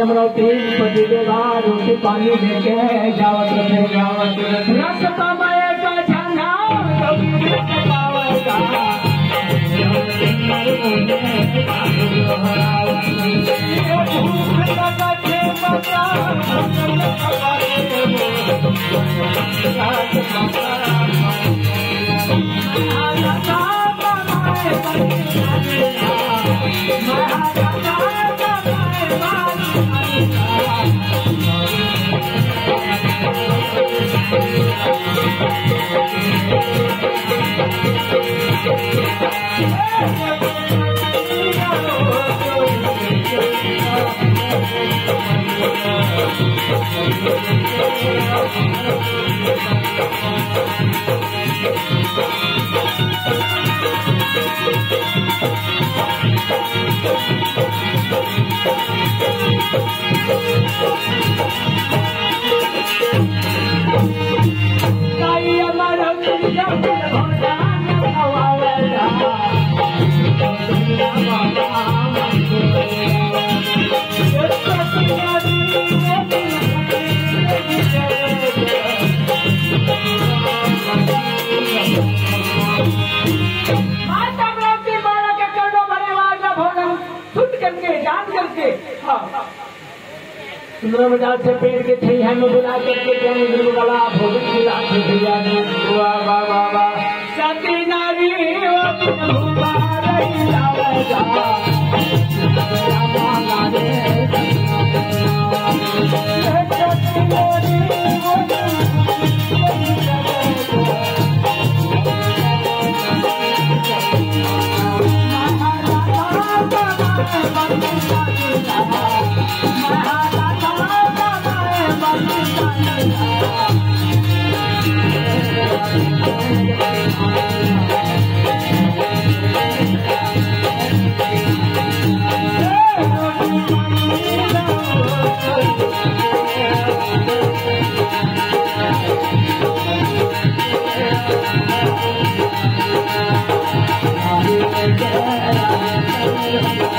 अमरावती पति देवा रोटी पानी लेके जावत रहे रास्ता माए का झंडा सुंदर बाजार से पेड़ के थी है में बुला करके गला भोजन खिला दिया वाह वाह वाह वाह सती नारी Yeah.